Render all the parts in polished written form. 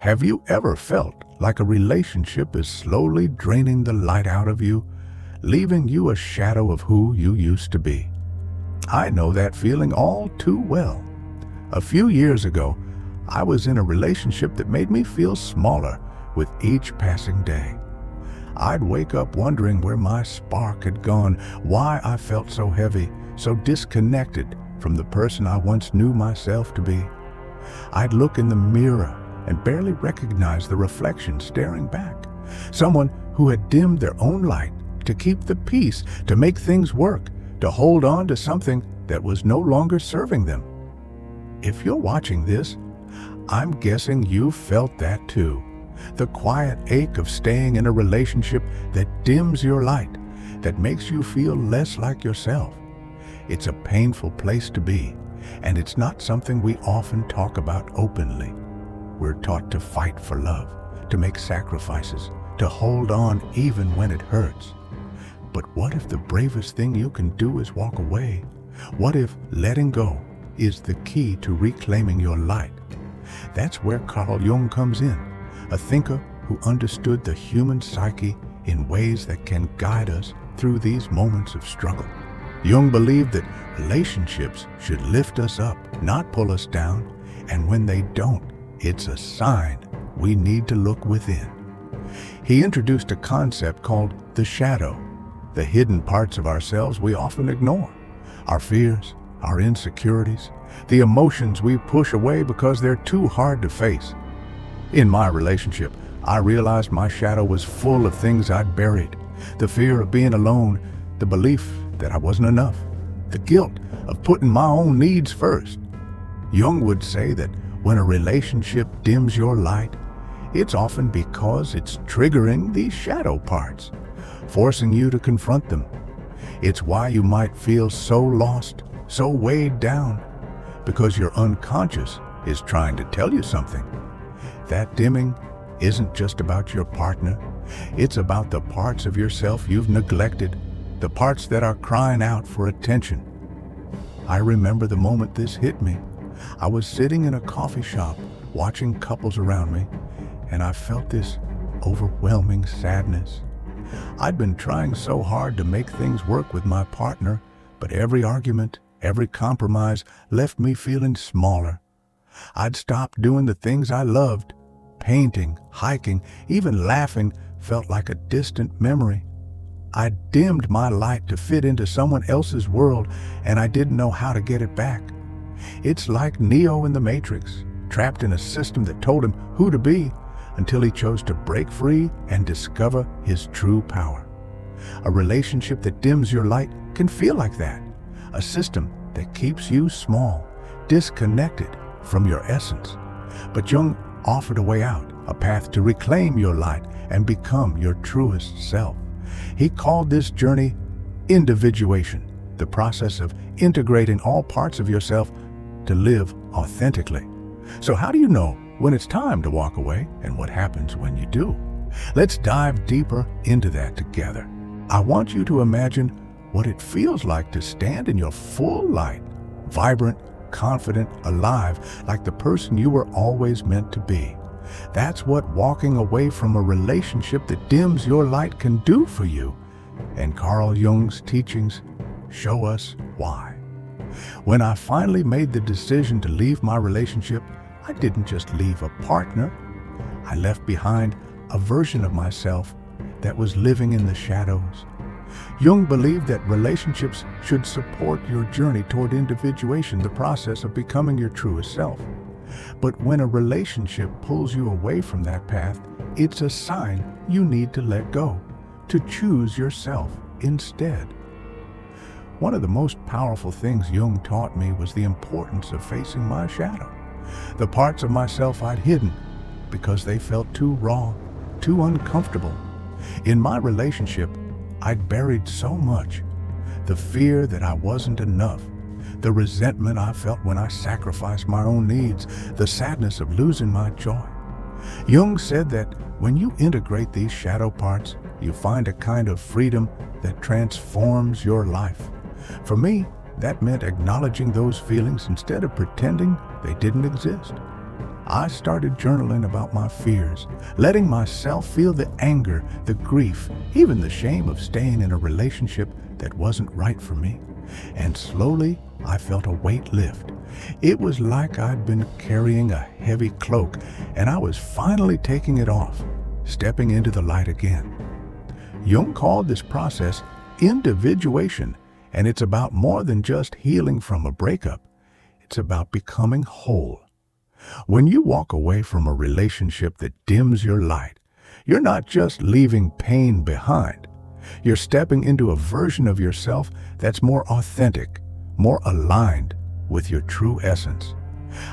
Have you ever felt like a relationship is slowly draining the light out of you, leaving you a shadow of who you used to be? I know that feeling all too well. A few years ago, I was in a relationship that made me feel smaller with each passing day. I'd wake up wondering where my spark had gone, why I felt so heavy, so disconnected from the person I once knew myself to be. I'd look in the mirror and barely recognize the reflection staring back. Someone who had dimmed their own light to keep the peace, to make things work, to hold on to something that was no longer serving them. If you're watching this, I'm guessing you've felt that too. The quiet ache of staying in a relationship that dims your light, that makes you feel less like yourself. It's a painful place to be, and it's not something we often talk about openly. We're taught to fight for love, to make sacrifices, to hold on even when it hurts. But what if the bravest thing you can do is walk away? What if letting go is the key to reclaiming your light? That's where Carl Jung comes in, a thinker who understood the human psyche in ways that can guide us through these moments of struggle. Jung believed that relationships should lift us up, not pull us down, and when they don't, it's a sign we need to look within. He introduced a concept called the shadow, the hidden parts of ourselves we often ignore, our fears, our insecurities, the emotions we push away because they're too hard to face. In my relationship, I realized my shadow was full of things I'd buried: the fear of being alone, the belief that I wasn't enough, the guilt of putting my own needs first. Jung would say that when a relationship dims your light, it's often because it's triggering these shadow parts, forcing you to confront them. It's why you might feel so lost, so weighed down, because your unconscious is trying to tell you something. That dimming isn't just about your partner. It's about the parts of yourself you've neglected, the parts that are crying out for attention. I remember the moment this hit me. I was sitting in a coffee shop watching couples around me, and I felt this overwhelming sadness. I'd been trying so hard to make things work with my partner, but every argument, every compromise left me feeling smaller. I'd stopped doing the things I loved. Painting, hiking, even laughing felt like a distant memory. I dimmed my light to fit into someone else's world, and I didn't know how to get it back. It's like Neo in the Matrix, trapped in a system that told him who to be until he chose to break free and discover his true power. A relationship that dims your light can feel like that, a system that keeps you small, disconnected from your essence. But Jung offered a way out, a path to reclaim your light and become your truest self. He called this journey individuation, the process of integrating all parts of yourself to live authentically. So how do you know when it's time to walk away, and what happens when you do? Let's dive deeper into that together. I want you to imagine what it feels like to stand in your full light, vibrant, confident, alive, like the person you were always meant to be. That's what walking away from a relationship that dims your light can do for you. And Carl Jung's teachings show us why. When I finally made the decision to leave my relationship, I didn't just leave a partner. I left behind a version of myself that was living in the shadows. Jung believed that relationships should support your journey toward individuation, the process of becoming your truest self. But when a relationship pulls you away from that path, it's a sign you need to let go, to choose yourself instead. One of the most powerful things Jung taught me was the importance of facing my shadow, the parts of myself I'd hidden because they felt too raw, too uncomfortable. In my relationship, I'd buried so much: the fear that I wasn't enough, the resentment I felt when I sacrificed my own needs, the sadness of losing my joy. Jung said that when you integrate these shadow parts, you find a kind of freedom that transforms your life. For me, that meant acknowledging those feelings instead of pretending they didn't exist. I started journaling about my fears, letting myself feel the anger, the grief, even the shame of staying in a relationship that wasn't right for me. And slowly, I felt a weight lift. It was like I'd been carrying a heavy cloak, and I was finally taking it off, stepping into the light again. Jung called this process individuation, and it's about more than just healing from a breakup. It's about becoming whole. When you walk away from a relationship that dims your light, you're not just leaving pain behind. You're stepping into a version of yourself that's more authentic, more aligned with your true essence.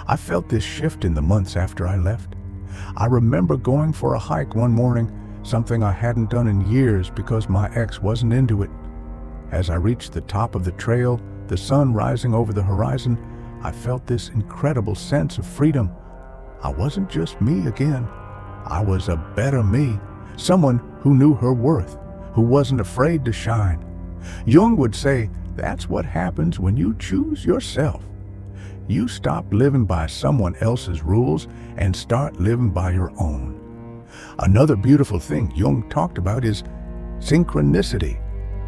I felt this shift in the months after I left. I remember going for a hike one morning, something I hadn't done in years because my ex wasn't into it. As I reached the top of the trail, the sun rising over the horizon, I felt this incredible sense of freedom. I wasn't just me again. I was a better me, someone who knew her worth, who wasn't afraid to shine. Jung would say, that's what happens when you choose yourself. You stop living by someone else's rules and start living by your own. Another beautiful thing Jung talked about is synchronicity,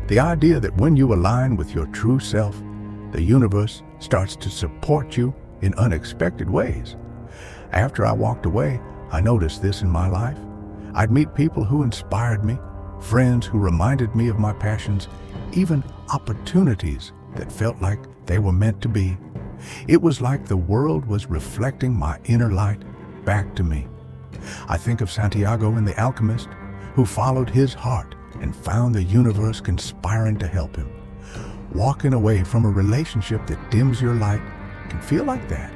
the idea that when you align with your true self, the universe starts to support you in unexpected ways. After I walked away, I noticed this in my life. I'd meet people who inspired me, friends who reminded me of my passions, even opportunities that felt like they were meant to be. It was like the world was reflecting my inner light back to me. I think of Santiago in The Alchemist, who followed his heart and found the universe conspiring to help him. Walking away from a relationship that dims your light can feel like that,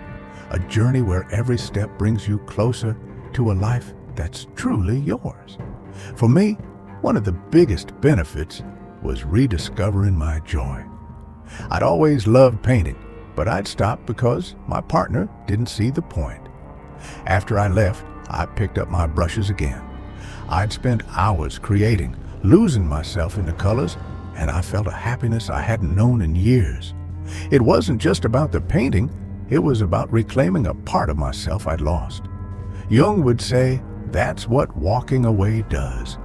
a journey where every step brings you closer to a life that's truly yours. For me, one of the biggest benefits was rediscovering my joy. I'd always loved painting, but I'd stopped because my partner didn't see the point. After I left, I picked up my brushes again. I'd spent hours creating, losing myself in the colors, and I felt a happiness I hadn't known in years. It wasn't just about the painting, it was about reclaiming a part of myself I'd lost. Jung would say, that's what walking away does.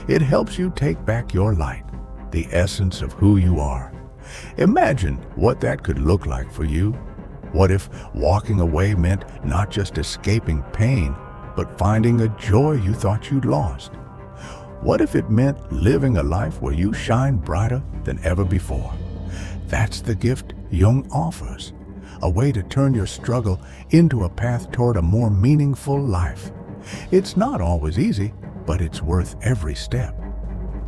It helps you take back your light, the essence of who you are. Imagine what that could look like for you. What if walking away meant not just escaping pain, but finding a joy you thought you'd lost? What if it meant living a life where you shine brighter than ever before? That's the gift Jung offers, a way to turn your struggle into a path toward a more meaningful life. It's not always easy, but it's worth every step.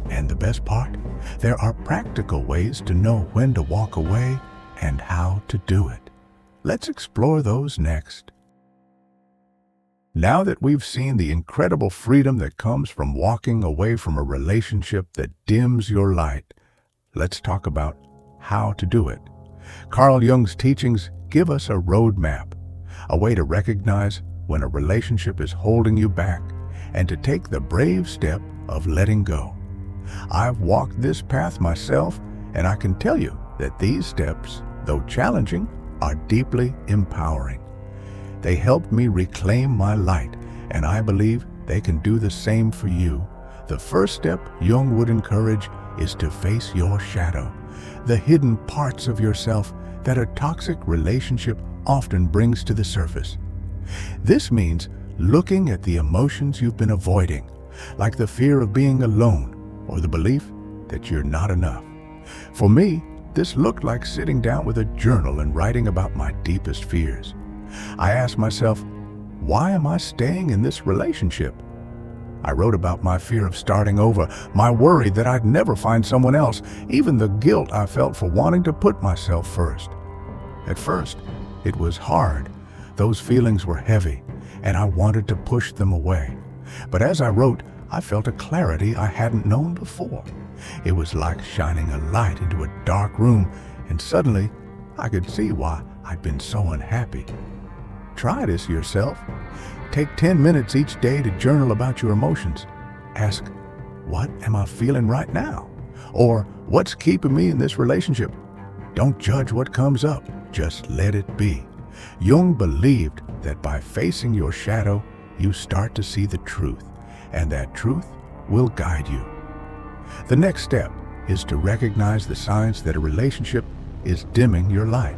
And the best part, there are practical ways to know when to walk away and how to do it. Let's explore those next. Now that we've seen the incredible freedom that comes from walking away from a relationship that dims your light, let's talk about how to do it. Carl Jung's teachings give us a roadmap, a way to recognize when a relationship is holding you back and to take the brave step of letting go. I've walked this path myself, and I can tell you that these steps, though challenging, are deeply empowering. They helped me reclaim my light, and I believe they can do the same for you. The first step Jung would encourage is to face your shadow, the hidden parts of yourself that a toxic relationship often brings to the surface. This means looking at the emotions you've been avoiding, like the fear of being alone or the belief that you're not enough. For me, this looked like sitting down with a journal and writing about my deepest fears. I asked myself, why am I staying in this relationship? I wrote about my fear of starting over, my worry that I'd never find someone else, even the guilt I felt for wanting to put myself first. At first, it was hard. Those feelings were heavy, and I wanted to push them away. But as I wrote, I felt a clarity I hadn't known before. It was like shining a light into a dark room, and suddenly I could see why I'd been so unhappy. Try this yourself. Take 10 minutes each day to journal about your emotions. Ask, what am I feeling right now? Or what's keeping me in this relationship? Don't judge what comes up, just let it be. Jung believed that by facing your shadow, you start to see the truth, and that truth will guide you. The next step is to recognize the signs that a relationship is dimming your light,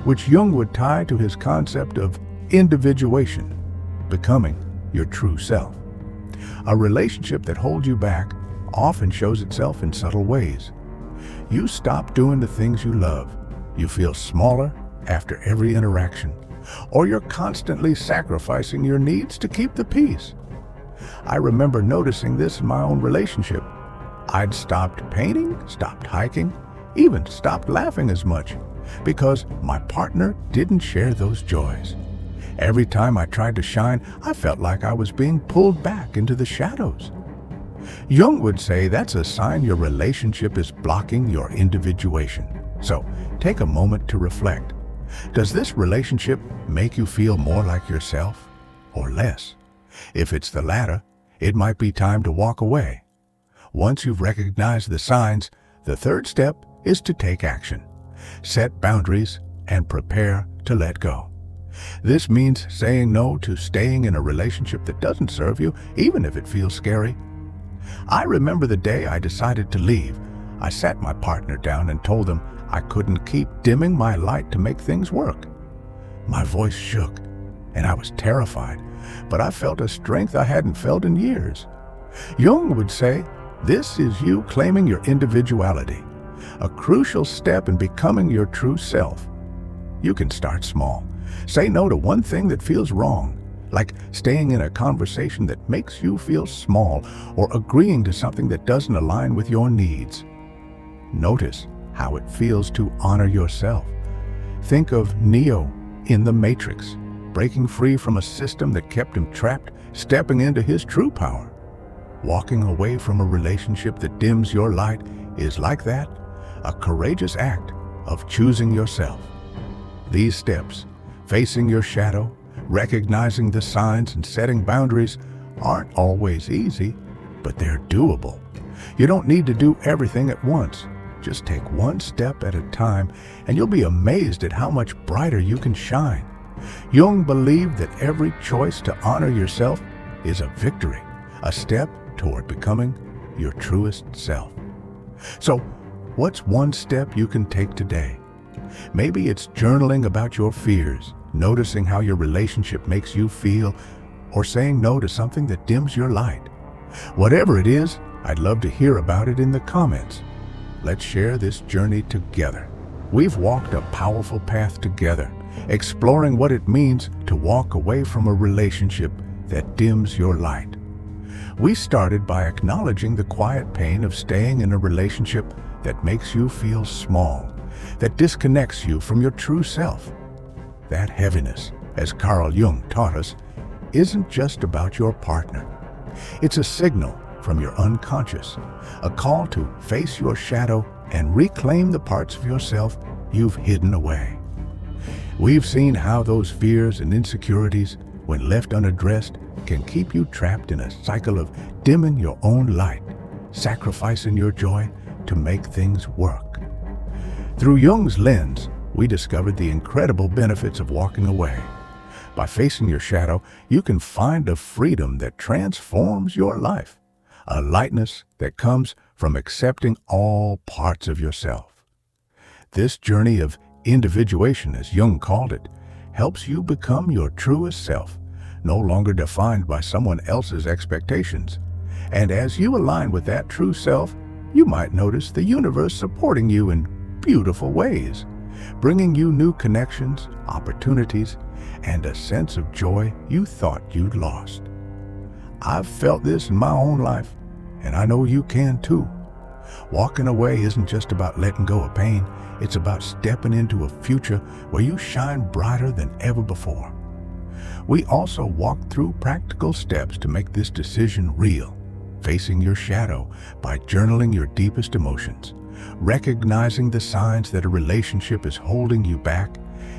which Jung would tie to his concept of individuation, becoming your true self. A relationship that holds you back often shows itself in subtle ways. You stop doing the things you love, you feel smaller after every interaction, or you're constantly sacrificing your needs to keep the peace. I remember noticing this in my own relationship. I'd stopped painting, stopped hiking, even stopped laughing as much because my partner didn't share those joys. Every time I tried to shine, I felt like I was being pulled back into the shadows. Jung would say that's a sign your relationship is blocking your individuation. So take a moment to reflect. Does this relationship make you feel more like yourself or less? If it's the latter, it might be time to walk away. Once you've recognized the signs, the third step is to take action. Set boundaries and prepare to let go. This means saying no to staying in a relationship that doesn't serve you, even if it feels scary. I remember the day I decided to leave. I sat my partner down and told him I couldn't keep dimming my light to make things work. My voice shook, and I was terrified, but I felt a strength I hadn't felt in years. Jung would say, this is you claiming your individuality, a crucial step in becoming your true self. You can start small. Say no to one thing that feels wrong, like staying in a conversation that makes you feel small or agreeing to something that doesn't align with your needs. Notice how it feels to honor yourself. Think of Neo in The Matrix, breaking free from a system that kept him trapped, stepping into his true power. Walking away from a relationship that dims your light is like that, a courageous act of choosing yourself. These steps, facing your shadow, recognizing the signs, and setting boundaries, aren't always easy, but they're doable. You don't need to do everything at once. Just take one step at a time, and you'll be amazed at how much brighter you can shine. Jung believed that every choice to honor yourself is a victory, a step toward becoming your truest self. So, what's one step you can take today? Maybe it's journaling about your fears, noticing how your relationship makes you feel, or saying no to something that dims your light. Whatever it is, I'd love to hear about it in the comments. Let's share this journey together. We've walked a powerful path together, exploring what it means to walk away from a relationship that dims your light. We started by acknowledging the quiet pain of staying in a relationship that makes you feel small, that disconnects you from your true self. That heaviness, as Carl Jung taught us, isn't just about your partner. It's a signal from your unconscious, a call to face your shadow and reclaim the parts of yourself you've hidden away. We've seen how those fears and insecurities, when left unaddressed, can keep you trapped in a cycle of dimming your own light, sacrificing your joy to make things work. Through Jung's lens, we discovered the incredible benefits of walking away. By facing your shadow, you can find a freedom that transforms your life, a lightness that comes from accepting all parts of yourself. This journey of individuation, as Jung called it, helps you become your truest self, no longer defined by someone else's expectations. And as you align with that true self, you might notice the universe supporting you in beautiful ways, bringing you new connections, opportunities, and a sense of joy you thought you'd lost. I've felt this in my own life, and I know you can too. Walking away isn't just about letting go of pain, it's about stepping into a future where you shine brighter than ever before. We also walked through practical steps to make this decision real, facing your shadow by journaling your deepest emotions, recognizing the signs that a relationship is holding you back,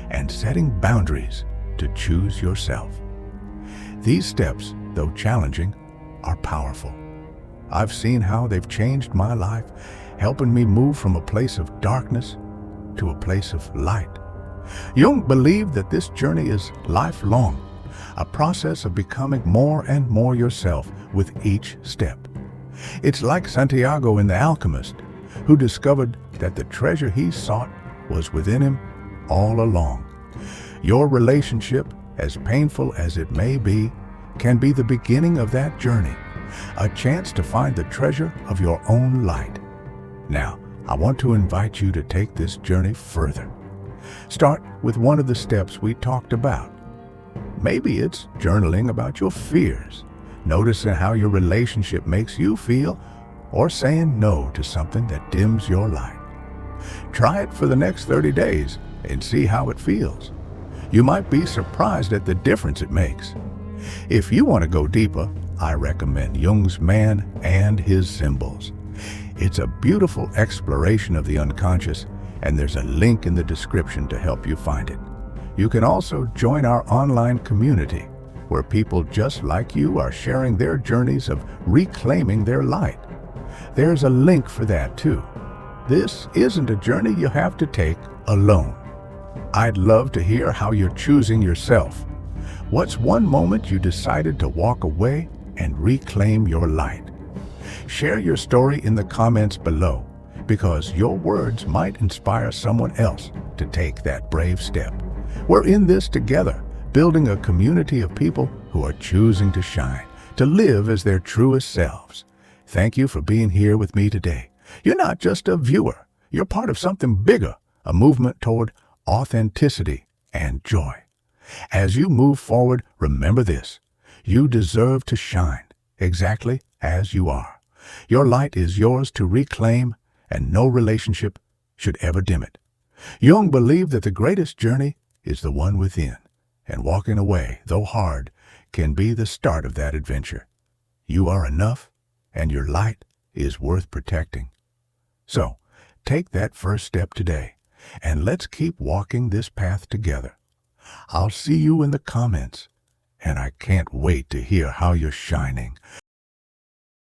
and setting boundaries to choose yourself. These steps, though challenging, are powerful. I've seen how they've changed my life, helping me move from a place of darkness to a place of light. Jung believed that this journey is lifelong, a process of becoming more and more yourself with each step. It's like Santiago in The Alchemist, who discovered that the treasure he sought was within him all along. Your relationship, as painful as it may be, can be the beginning of that journey, a chance to find the treasure of your own light. Now, I want to invite you to take this journey further. Start with one of the steps we talked about. Maybe it's journaling about your fears, noticing how your relationship makes you feel, or saying no to something that dims your light. Try it for the next 30 days and see how it feels. You might be surprised at the difference it makes. If you want to go deeper, I recommend Jung's Man and His Symbols. It's a beautiful exploration of the unconscious, and there's a link in the description to help you find it. You can also join our online community, where people just like you are sharing their journeys of reclaiming their light. There's a link for that too. This isn't a journey you have to take alone. I'd love to hear how you're choosing yourself. What's one moment you decided to walk away and reclaim your light? Share your story in the comments below, because your words might inspire someone else to take that brave step. We're in this together, building a community of people who are choosing to shine, to live as their truest selves. Thank you for being here with me today. You're not just a viewer. You're part of something bigger, a movement toward authenticity and joy. As you move forward, remember this: you deserve to shine exactly as you are. Your light is yours to reclaim, and no relationship should ever dim it. Jung believed that the greatest journey is the one within, and walking away, though hard, can be the start of that adventure. You are enough, and your light is worth protecting. So, take that first step today, and let's keep walking this path together. I'll see you in the comments, and I can't wait to hear how you're shining.